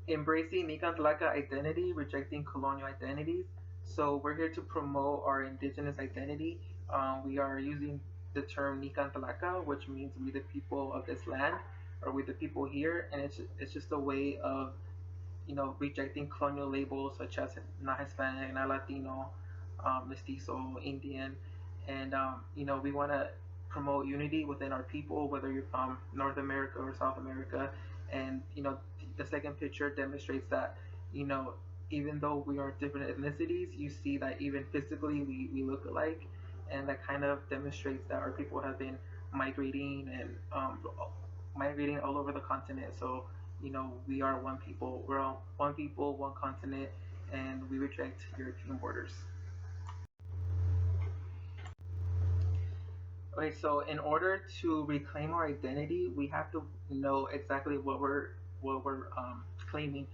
Embracing Nican Tlaca identity, rejecting colonial identities. So we're here to promote our indigenous identity. We are using the term Nican Tlaca, which means we the people of this land, or we the people here, and it's just a way of rejecting colonial labels such as not Hispanic, not Latino, mestizo, Indian, and we want to promote unity within our people, whether you're from North America or South America, and the second picture demonstrates that you know even though we are different ethnicities, you see that even physically we look alike, and that kind of demonstrates that our people have been migrating and migrating all over the continent. So we are one people. We're all one people, one continent, and we reject European borders. Okay, so in order to reclaim our identity, we have to know exactly what we're claiming.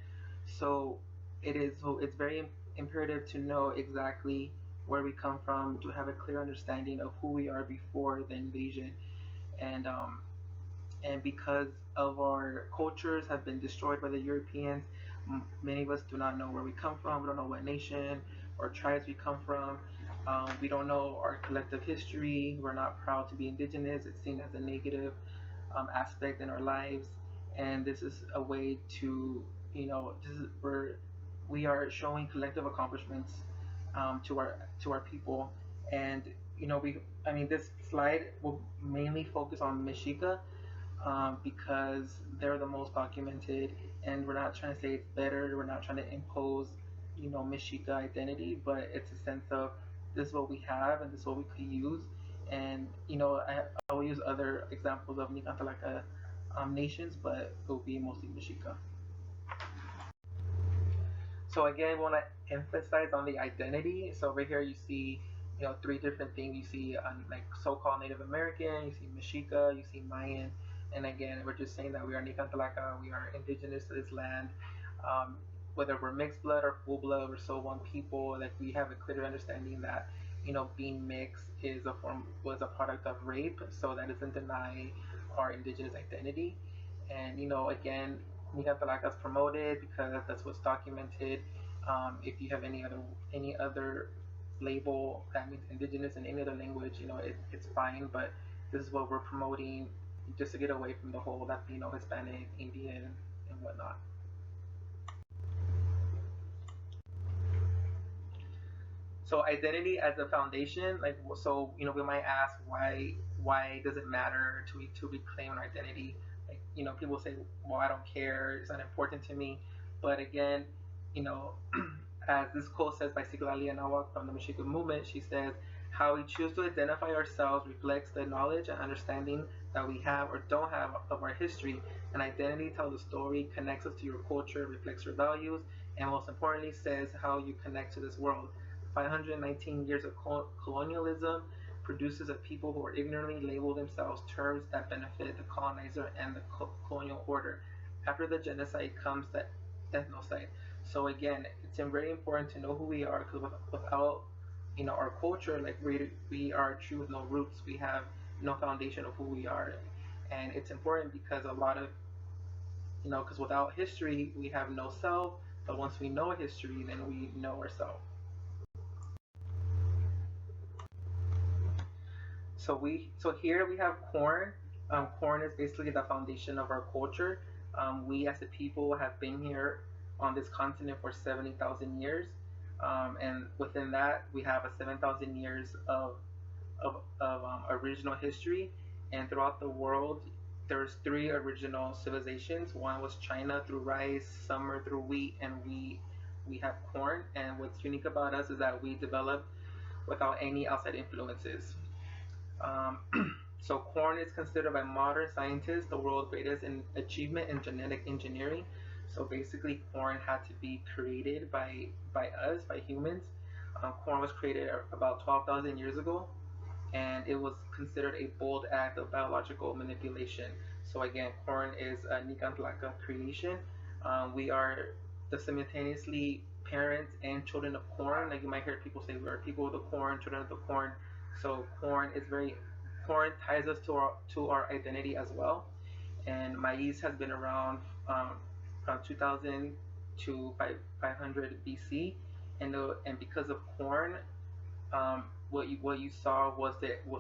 So it's very imperative to know exactly where we come from, to have a clear understanding of who we are before the invasion, and because of our cultures have been destroyed by the Europeans, many of us do not know where we come from. We don't know what nation or tribes we come from. We don't know our collective history. We're not proud to be indigenous. It's seen as a negative aspect in our lives, and this is a way to, we are showing collective accomplishments to our people, and this slide will mainly focus on Mexica, because they're the most documented, and we're not trying to say it's better. We're not trying to impose, Mexica identity, but it's a sense of this is what we have and this is what we could use. And I will use other examples of Nicantalaka nations, but it will be mostly Mexica. So again, I want to emphasize on the identity. So over here you see, three different things. You see like so-called Native American, you see Mexica, you see Mayan, and again, we're just saying that we are Nicantalaka, we are indigenous to this land. Um, Whether we're mixed blood or full blood, we're so one people. Like we have a clear understanding that being mixed is a form was a product of rape, so that doesn't deny our indigenous identity. And again, Nicantalaka is promoted because that's what's documented. If you have any other label that means indigenous in any other language, it's fine. But this is what we're promoting, just to get away from the whole Latino, Hispanic, Indian, and whatnot. So identity as a foundation, like so, we might ask why does it matter to reclaim an identity? Like people say, well, I don't care, it's not important to me. But again, you know, as this quote says by Citlali Anahuac from the Mexican movement, she says, how we choose to identify ourselves reflects the knowledge and understanding that we have or don't have of our history. An identity tells a story, connects us to your culture, reflects your values, and most importantly, says how you connect to this world. 519 years of colonialism produces a people who are ignorantly label themselves terms that benefit the colonizer and the colonial order. After the genocide comes the ethnocide. So again, it's very important to know who we are, because without our culture, like we are true with no roots. We have no foundation of who we are, and it's important because a lot of because without history we have no self. But once we know history, then we know ourselves. So here we have corn. Corn is basically the foundation of our culture. We as a people have been here on this continent for 70,000 years, and within that we have a 7,000 years of original history. And throughout the world, there's three original civilizations. One was China through rice, Summer through wheat, and we have corn. And what's unique about us is that we developed without any outside influences. Um, so corn is considered by modern scientists the world's greatest achievement in genetic engineering. So basically, corn had to be created by us, by humans. Corn was created about 12,000 years ago, and it was considered a bold act of biological manipulation. So again, corn is a Nicantlaka creation. We are the simultaneously parents and children of corn. Like you might hear people say, we are people of the corn, children of the corn. So corn ties us to our identity as well. And maize has been around from 2000 to 500 BC, and because of corn, what you saw was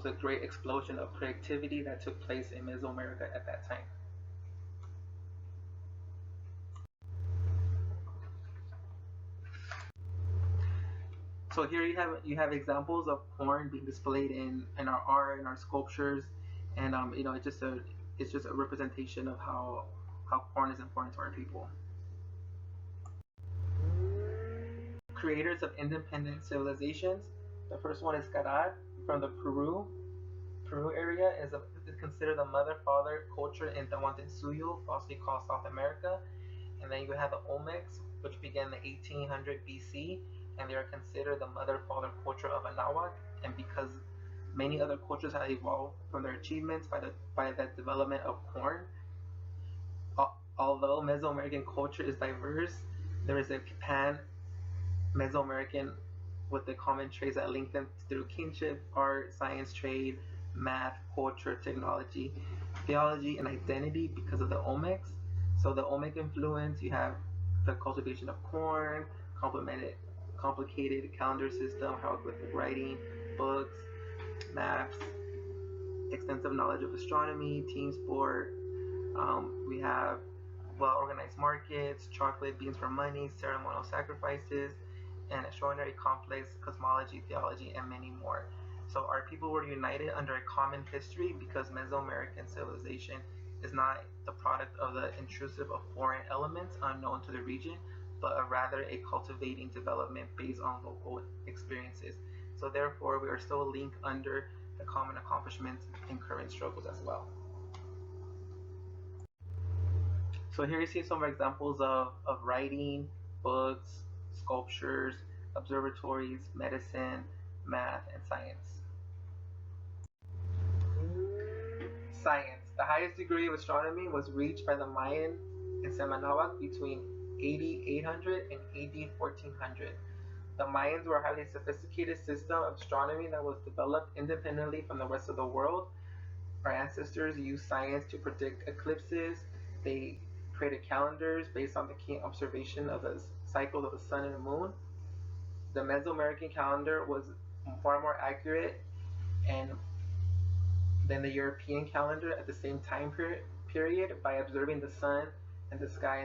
a great explosion of creativity that took place in Mesoamerica at that time. So here you have examples of corn being displayed in our art, in our sculptures, and it's just a representation of how corn is important to our people. Creators of independent civilizations. The first one is Carat from the Peru area is considered the mother father culture in Tahuantinsuyo, falsely called South America. And then you have the Olmecs, which began in 1800 BC, and they are considered the mother father culture of Anahuac. And because many other cultures have evolved from their achievements by the development of corn, although Mesoamerican culture is diverse, there is a pan Mesoamerican with the common traits that link them through kinship, art, science, trade, math, culture, technology, theology, and identity because of the Olmecs. So the Olmec influence, you have the cultivation of corn, complemented complicated calendar system, hieroglyphic writing, books, maps, extensive knowledge of astronomy, team sport. We have well organized markets, chocolate, beans for money, ceremonial sacrifices, and extraordinary complex cosmology, theology, and many more. So our people were united under a common history because Mesoamerican civilization is not the product of the intrusive of foreign elements unknown to the region, but rather a cultivating development based on local experiences. So therefore, we are still linked under the common accomplishments and current struggles as well. So here you see some examples of writing, books, sculptures, observatories, medicine, math, and science. Science. The highest degree of astronomy was reached by the Mayan in Semanahuac between AD 800 and AD 1400. The Mayans were a highly sophisticated system of astronomy that was developed independently from the rest of the world. Our ancestors used science to predict eclipses. They created calendars based on the keen observation of the cycles of the sun and the moon. The Mesoamerican calendar was far more accurate and than the European calendar at the same time period by observing the sun and the sky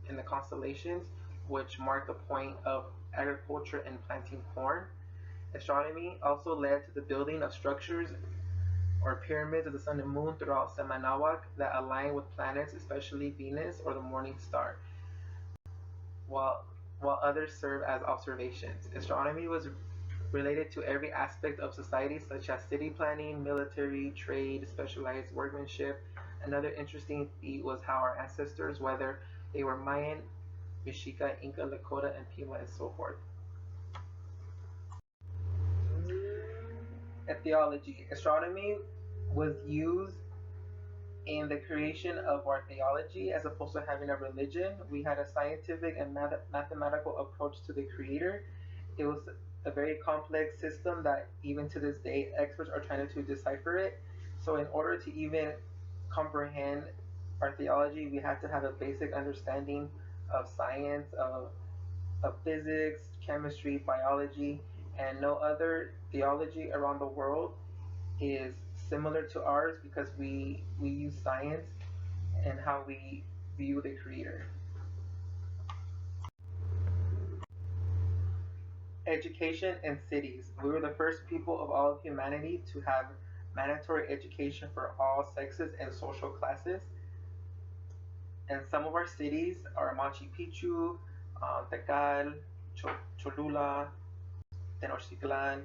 and the constellations, which marked the point of agriculture and planting corn. Astronomy also led to the building of structures or pyramids of the sun and moon throughout Semanahuac that align with planets, especially Venus or the morning star, while others serve as observations. Astronomy was related to every aspect of society, such as city planning, military, trade, specialized workmanship. Another interesting feat was how our ancestors, whether they were Mayan, Mexica, Inca, Lakota, and Pima, and so forth. Theology. Astronomy was used in the creation of our theology as opposed to having a religion. We had a scientific and mathematical approach to the Creator. It was a very complex system that even to this day experts are trying to decipher it. So in order to even comprehend our theology, we have to have a basic understanding of science, of physics, chemistry, biology, and no other theology around the world is similar to ours because we use science and how we view the Creator. Education and cities. We were the first people of all of humanity to have mandatory education for all sexes and social classes. And some of our cities are Machu Picchu, Tecal, Cholula, Tenochtitlan.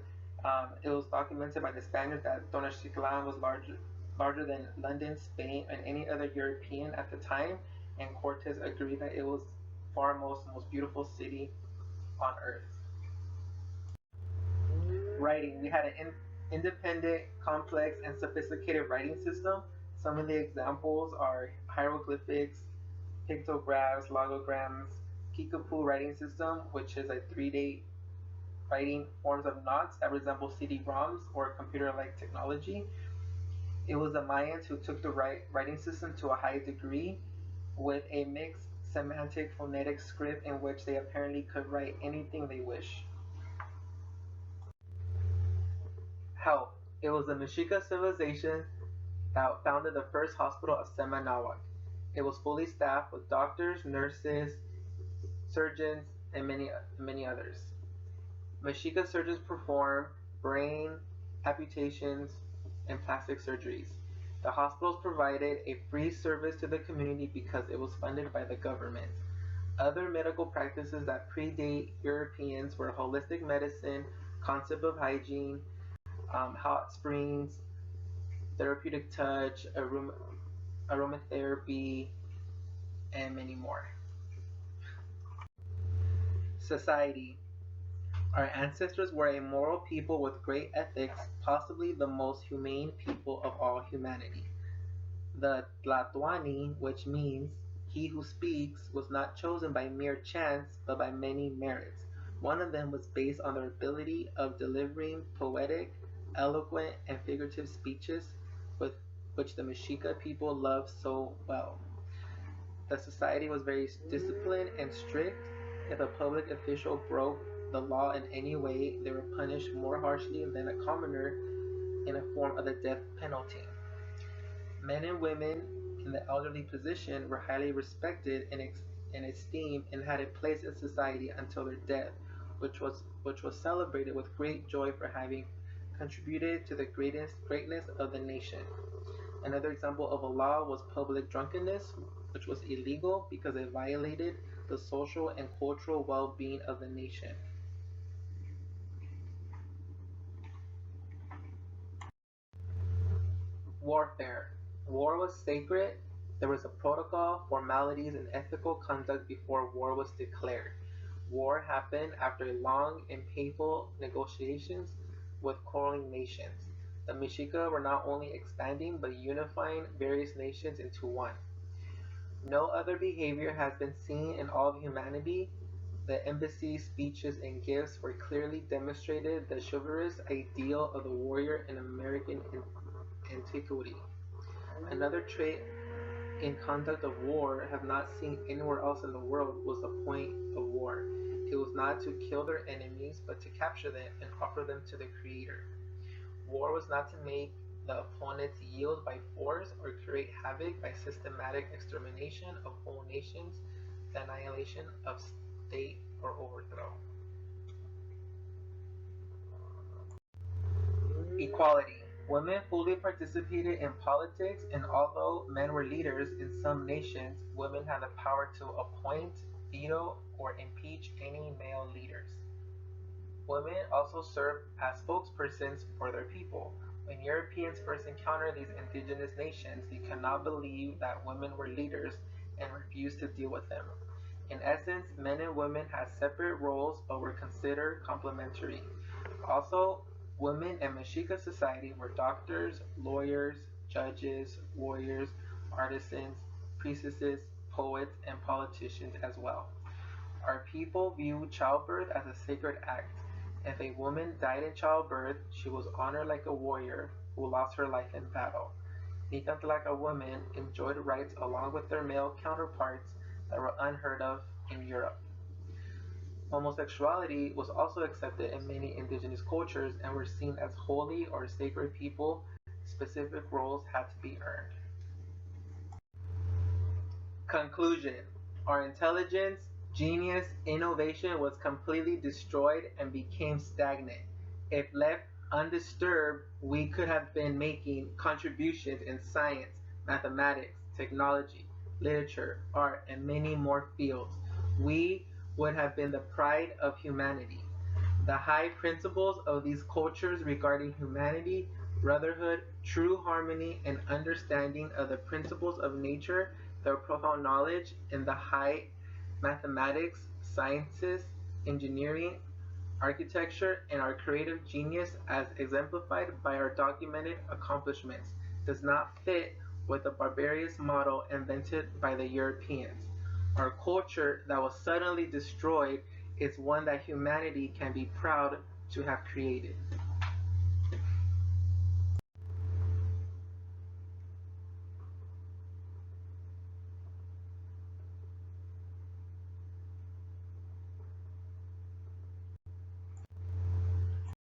It was documented by the Spaniards that Tenochtitlan was larger than London, Spain, and any other European at the time, and Cortes agreed that it was far most beautiful city on earth. Writing. We had an independent, complex, and sophisticated writing system. Some of the examples are hieroglyphics, pictographs, logograms, Kickapoo writing system, which is a 3D writing forms of knots that resemble CD-ROMs or computer-like technology. It was the Mayans who took the writing system to a high degree with a mixed semantic phonetic script in which they apparently could write anything they wish. Health. It was the Mexica civilization that founded the first hospital of Anahuac. It was fully staffed with doctors, nurses, surgeons, and many others. Mexica surgeons performed brain amputations and plastic surgeries. The hospitals provided a free service to the community because it was funded by the government. Other medical practices that predate Europeans were holistic medicine, concept of hygiene, hot springs, therapeutic touch, aromatherapy, and many more. Society. Our ancestors were a moral people with great ethics, possibly the most humane people of all humanity. The Tlatoani, which means he who speaks, was not chosen by mere chance, but by many merits. One of them was based on their ability of delivering poetic, eloquent, and figurative speeches with which the Mexica people loved so well. The society was very disciplined and strict. If a public official broke the law in any way, they were punished more harshly than a commoner in a form of the death penalty. Men and women in the elderly position were highly respected and esteemed and had a place in society until their death, which was celebrated with great joy for having contributed to the greatness of the nation. Another example of a law was public drunkenness, which was illegal because it violated the social and cultural well-being of the nation. Warfare. War was sacred. There was a protocol, formalities, and ethical conduct before war was declared. War happened after long and painful negotiations with quarreling nations. The Mexica were not only expanding but unifying various nations into one. No other behavior has been seen in all of humanity. The embassies, speeches, and gifts were clearly demonstrated the chivalrous ideal of the warrior in American antiquity. Another trait in conduct of war have not seen anywhere else in the world was the point of war. It was not to kill their enemies, but to capture them and offer them to the Creator. War was not to make the opponents yield by force or create havoc by systematic extermination of whole nations, the annihilation of state, or overthrow. Equality. Women fully participated in politics, and although men were leaders in some nations, women had the power to appoint, veto, or impeach any male leaders. Women also served as spokespersons for their people. When Europeans first encountered these indigenous nations, they could not believe that women were leaders and refused to deal with them. In essence, men and women had separate roles but were considered complementary. Also, women in Mexica society were doctors, lawyers, judges, warriors, artisans, priestesses, poets, and politicians as well. Our people viewed childbirth as a sacred act. If a woman died in childbirth, she was honored like a warrior who lost her life in battle. Nican Tlaca women enjoyed rights along with their male counterparts that were unheard of in Europe. Homosexuality was also accepted in many indigenous cultures and were seen as holy or sacred people. Specific roles had to be earned. Conclusion. Our intelligence, genius, innovation was completely destroyed and became stagnant. If left undisturbed, we could have been making contributions in science, mathematics, technology, literature, art, and many more fields. We would have been the pride of humanity. The high principles of these cultures regarding humanity, brotherhood, true harmony, and understanding of the principles of nature, their profound knowledge in the high mathematics, sciences, engineering, architecture, and our creative genius as exemplified by our documented accomplishments does not fit with the barbarous model invented by the Europeans. Our culture that was suddenly destroyed is one that humanity can be proud to have created.